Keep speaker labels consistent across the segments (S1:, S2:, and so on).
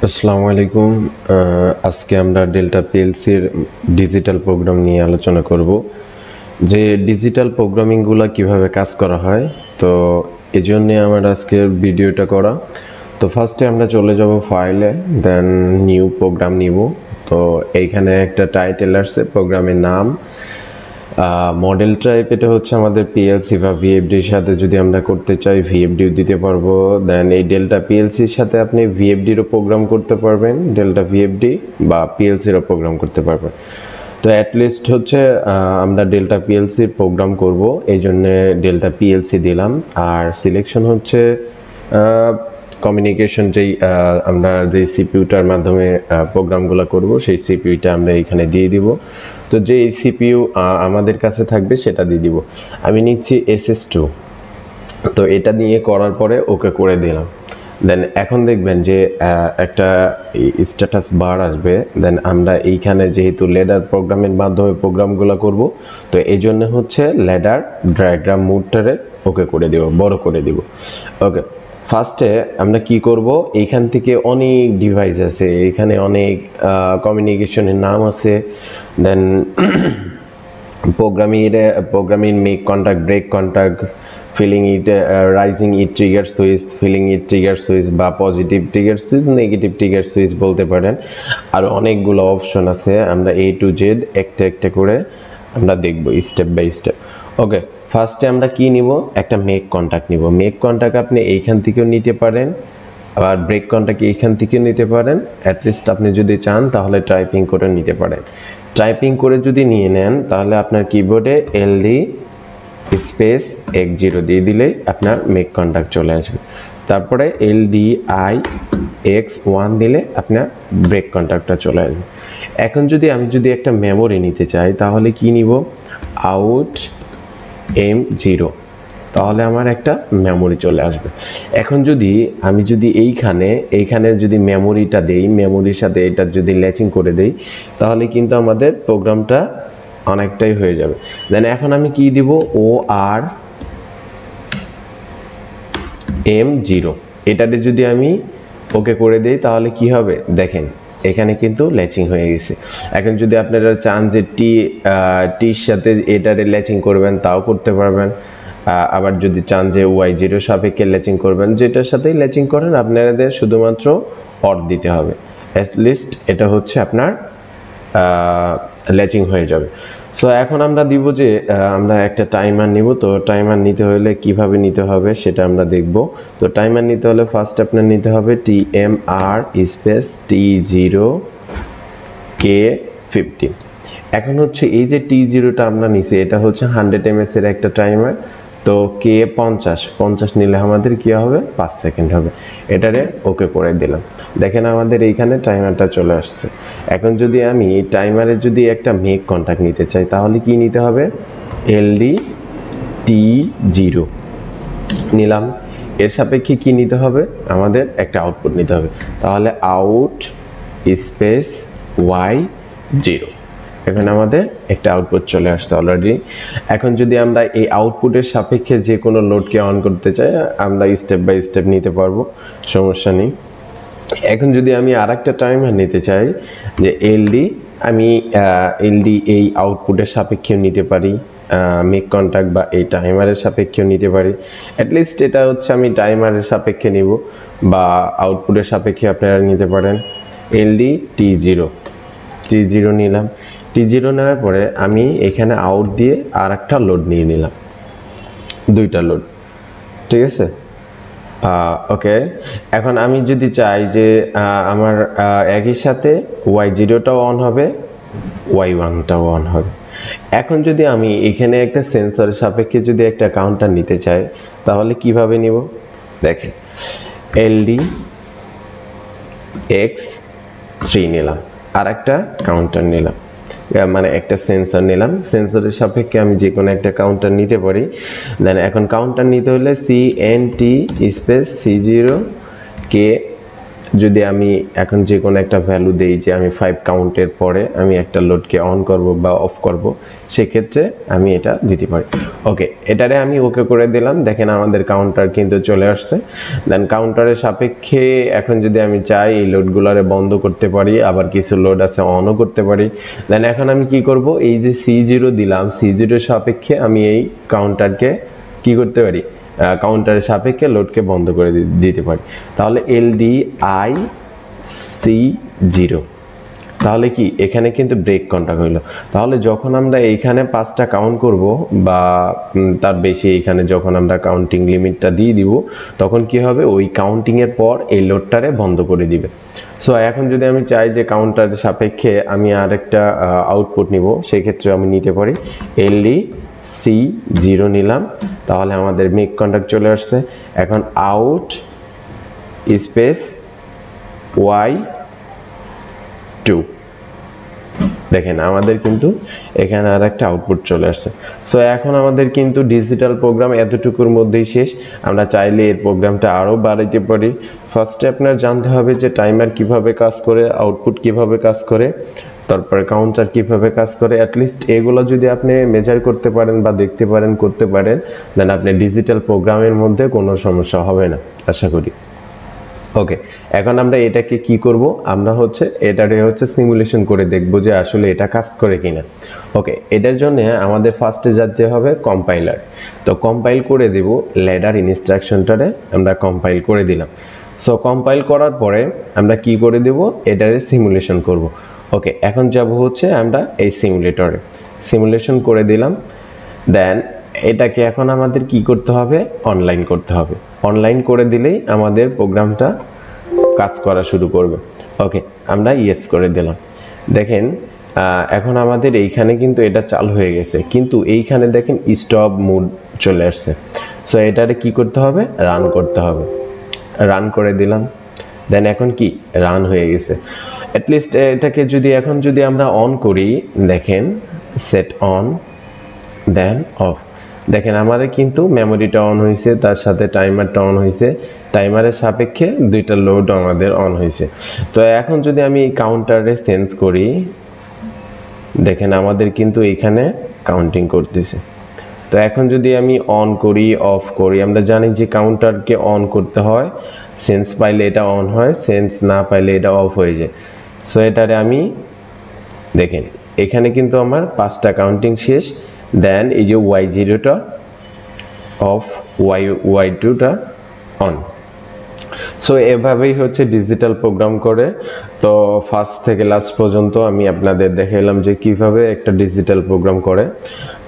S1: আসসালামু আলাইকুম। আজকে আমরা ডেল্টা পিএলসির ডিজিটাল প্রোগ্রাম নিয়ে আলোচনা করব যে ডিজিটাল প্রোগ্রামিংগুলো কিভাবে কাজ করা হয়। তো এজন্য আমার আজকের ভিডিওটা করা। তো ফার্স্টে আমরা চলে যাব ফাইলে, দেন নিউ প্রোগ্রাম নিব। তো এইখানে একটা টাইটেল আসছে, প্রোগ্রামের নাম, মডেল টাইপ এটা হচ্ছে আমাদের পিএলসি বা ভিএফডির সাথে যদি আমরা করতে চাই ভিএফডিও দিতে পারবো। দেন এই ডেল্টা পিএলসির সাথে আপনি ভিএফডিরও প্রোগ্রাম করতে পারবেন, ডেল্টা ভিএফডি বা পিএলসিরও প্রোগ্রাম করতে পারবেন। তো অ্যাটলিস্ট হচ্ছে আমরা ডেল্টা পিএলসির প্রোগ্রাম করব, এই জন্যে ডেল্টা পিএলসি দিলাম। আর সিলেকশন হচ্ছে কমিউনিকেশন, যেই আমরা যেই সিপিইউটার মাধ্যমে প্রোগ্রামগুলো করব সেই সিপিইউটা আমরা এখানে দিয়ে দিব। তো যে সিপিইউ আমাদের কাছে থাকবে সেটা দিয়ে দিব। আমি নিচ্ছি SS2। তো এটা নিয়ে করার পরে ওকে করে দিলাম। দেন এখন দেখবেন যে একটা স্ট্যাটাস বার আসবে। দেন আমরা এইখানে যেহেতু ল্যাডার প্রোগ্রামের মাধ্যমে প্রোগ্রামগুলো করব, তো এই জন্য হচ্ছে ল্যাডার ডায়াগ্রাম মোডটারে ওকে করে দেব, বড় করে দিব। ওকে, ফার্স্টে আমরা কি করব, এইখান থেকে অনেক ডিভাইস আছে, এখানে অনেক কমিউনিকেশনের নাম আছে। দেন programming make contact, break contact, filling it, rising it trigger switch, filling it trigger switch বা positive trigger switch, negative trigger switch বলতে পারেন। আর অনেকগুলো অপশন আছে, আমরা A to Z একটা একটা করে আমরা দেখব স্টেপ বাই স্টেপ। ওকে, ফার্স্টে আমরা কি নিব, একটা মেক কন্টাক্ট নিব। মেক কন্টাক্ট আপনি এইখান থেকেও নিতে পারেন, আবার ব্রেক কন্টাক্ট এইখান থেকেও নিতে পারেন। অ্যাটলিস্ট আপনি যদি চান তাহলে টাইপিং করে নিতে পারেন। টাইপিং করে যদি নিয়ে নেন তাহলে আপনার কিবোর্ডে LD স্পেস X0 দিয়ে দিলেই আপনার মেক কন্টাক্ট চলে আসবে। তারপরে LDI X1 দিলে আপনার ব্রেক কন্টাক্টটা চলে আসবে। এখন আমি যদি একটা মেমোরি নিতে চাই তাহলে কি নিব, আউট M0, তাহলে আমার একটা মেমোরি চলে আসবে। এখন আমি এইখানে যদি মেমোরিটা দেই, মেমোরির সাথে এটা যদি ল্যাচিং করে দেই, তাহলে কিন্তু আমাদের প্রোগ্রামটা অনেকটাই হয়ে যাবে। দেন এখন আমি কি দিব, ORM0, এটাতে যদি আমি ওকে করে দেই তাহলে কি হবে দেখেন, এখানে কিন্তু ল্যাচিং হয়ে গেছে। এখন যদি আপনারা চান যে টির সাথে এটারে ল্যাচিং করবেন তাও করতে পারবেন। আবার যদি চান যে Y0 সাপেক্ষে ল্যাচিং করবেন, যেটার সাথেই ল্যাচিং করেন আপনাদের শুধুমাত্র অর দিতে হবে। অ্যাটলিস্ট এটা হচ্ছে আপনার ল্যাচিং হয়ে যাবে। সো এখন আমরা দিব যে আমরা একটা টাইমার নিব। তো টাইমার নিতে হলে কিভাবে নিতে হবে সেটা আমরা দেখব। তো টাইমার নিতে হলে ফার্স্ট আপনার নিতে হবে TMR স্পেস T0K50। এখন হচ্ছে এই যে T0টা আমরা নিছি, এটা হচ্ছে 100 ms এর একটা টাইমার। তো K50 নিলে আমাদের কি হবে, 5 সেকেন্ড হবে। এটারে ওকে করে দিলাম। দেখেন আমাদের এইখানে টাইমারটা চলে আসছে। এখন যদি আমি টাইমারের যদি একটা মেক কন্টাক্ট নিতে চাই তাহলে কি নিতে হবে, LD T0 নিলাম। এর সাপেক্ষে কি নিতে হবে, আমাদের একটা আউটপুট নিতে হবে। তাহলে আউট স্পেস Y0, এখানে আমাদের একটা আউটপুট চলে আসছে অলরেডি। এখন যদি আমরা এই আউটপুটের সাপেক্ষে যে কোনো লোডকে অন করতে চাই, আমরা স্টেপ বাই স্টেপ নিতে পারবো, সমস্যা নেই। এখন যদি আমি আর একটা টাইমার নিতে চাই যে আমি LD এই আউটপুটের সাপেক্ষেও নিতে পারি, মেক কন্টাক্ট বা এই টাইমারের সাপেক্ষেও নিতে পারি। অ্যাটলিস্ট এটা হচ্ছে আমি টাইমারের সাপেক্ষে নিব বা আউটপুটের সাপেক্ষে আপনারা নিতে পারেন। LD T0 নিলাম। T0 নেওয়ার পরে আমি এখানে আউট দিয়ে আর একটা লোড নিয়ে নিলাম, দুইটা লোড, ঠিক আছে। ওকে, এখন আমি যদি চাই যে আমার একই সাথে Y0টাও অন হবে, Y1টাও অন হবে। এখন যদি আমি এখানে একটা সেন্সরের সাপেক্ষে যদি একটা কাউন্টার নিতে চাই তাহলে কিভাবে নিব, দেখেন LD X3 নিলাম, আর একটা কাউন্টার নিলাম, মানে একটা সেন্সর নিলাম। সেন্সরের সাপেক্ষে আমি যে কোনো একটা কাউন্টার নিতে পারি। দেন এখন কাউন্টার নিতে হলে CNT স্পেস C0K যদি আমি এখন যে কোনো একটা ভ্যালু দেই যে আমি 5 কাউন্টের পরে আমি একটা লোডকে অন করব বা অফ করব, সেক্ষেত্রে আমি এটা দিতে পারি। ওকে, এটারে আমি ওকে করে দিলাম। দেখেন আমাদের কাউন্টার কিন্তু চলে আসছে। দেন কাউন্টারের সাপেক্ষে এখন যদি আমি চাই এই লোডগুলোরে বন্ধ করতে পারি, আবার কিছু লোড আছে অনও করতে পারি। দেন এখন আমি কি করব, এই যে C0 দিলাম, C0 সাপেক্ষে আমি এই কাউন্টারকে কি করতে পারি, কাউন্টারের সাপেক্ষে লোডকে বন্ধ করে দিতে পারি। তাহলে LDIC0, তাহলে কি এখানে কিন্তু ব্রেক কন্টাক্ট হইলো। তাহলে যখন আমরা এইখানে 5টা কাউন্ট করব বা তার বেশি, এখানে যখন আমরা কাউন্টিং লিমিটটা দিয়ে দিব, তখন কি হবে, ওই কাউন্টিং এর পর এই লোডটারে বন্ধ করে দিবে। সো এখন যদি আমি চাই যে কাউন্টারের সাপেক্ষে আমি আরেকটা আউটপুট নিব, সেক্ষেত্রে আমি নিতে পারি LDC0 নিলাম। তাহলে আমাদের মেক কন্টাক্ট চলে আসছে। এখন আউট স্পেস Y2, দেখেন আমাদের কিন্তু এখানে আর একটা আউটপুট চলে আসছে। সো এখন আমাদের কিন্তু ডিজিটাল প্রোগ্রাম এতটুকুর মধ্যেই শেষ। আমরা চাইলে এর প্রোগ্রামটা আরও বাড়াইতে পারি। ফার্স্টে আপনার জানতে হবে যে টাইমার কিভাবে কাজ করে, আউটপুট কিভাবে কাজ করে, তারপরে কাউন্টার কিভাবে কাজ করে। অ্যাটলিস্ট এগুলো যদি আপনি মেজার করতে পারেন বা দেখতে পারেন, করতে পারেন, দেন আপনি ডিজিটাল প্রোগ্রামের মধ্যে কোনো সমস্যা হবে না আশা করি। ওকে, এখন আমরা এটাকে কি করব, আমরা এটারে সিমুলেশন করে দেখব যে আসলে এটা কাজ করে কিনা। ওকে, এটার জন্য আমাদের ফার্স্টে যেতে হবে কম্পাইলার। তো কম্পাইল করে দেব, ল্যাডার ইনস্ট্রাকশনটারে আমরা কম্পাইল করে দিলাম। সো কম্পাইল করার পরে আমরা কি করে দেব, এটারে সিমুলেশন করব। ওকে, এখন যাব আমরা এই সিমুলেটরে, সিমুলেশন করে দিলাম। দেন এটাকে এখন আমাদের কি করতে হবে, অনলাইন করতে হবে। অনলাইন করে দিলেই আমাদের প্রোগ্রামটা কাজ করা শুরু করবে। ওকে, আমরা ইয়েস করে দিলাম। দেখেন এখন আমাদের এইখানে কিন্তু এটা চালু হয়ে গেছে, কিন্তু এইখানে দেখেন স্টপ মোড চলে আসছে। সো এটারে কি করতে হবে, রান করতে হবে। রান করে দিলাম। দেন এখন কি রান হয়ে গেছে। অ্যাটলিস্ট এটাকে এখন যদি আমরা অন করি, দেখেন সেট অন দেন অফ, দেখেন আমাদের কিন্তু মেমোরিটা অন হয়েছে, তার সাথে টাইমারটা অন হয়েছে। টাইমারের সাপেক্ষে দুইটা লোড আমাদের অন হয়েছে। তো এখন যদি আমি এই কাউন্টারে চেঞ্জ করি, দেখেন আমাদের কিন্তু এখানে কাউন্টিং করতেছে। তো এখন যদি আমি অন করি, অফ করি, আমরা জানি যে কাউন্টারকে অন করতে হয়, সেন্স পাইলে এটা অন হয়, সেন্স না পাইলে এটা অফ হয়ে যায়। সো এটারে আমি দেখেন এখানে কিন্তু আমার 5টা কাউন্টিং শেষ। দেন এই যে Y0টা অফ, Y2টা অন। সো এভাবেই ডিজিটাল প্রোগ্রাম করে। তো ফার্স্ট থেকে লাস্ট পর্যন্ত আমি আপনাদের দেখাইলাম যে কিভাবে একটা ডিজিটাল প্রোগ্রাম করে।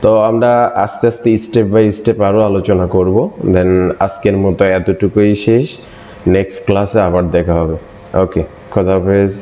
S1: তো আমরা আস্তে আস্তে স্টেপ বাই স্টেপ আরও আলোচনা করব। দেন আজকের মতো এতটুকুই শেষ, নেক্সট ক্লাসে আবার দেখা হবে। ওকে, খোদা হাফেজ।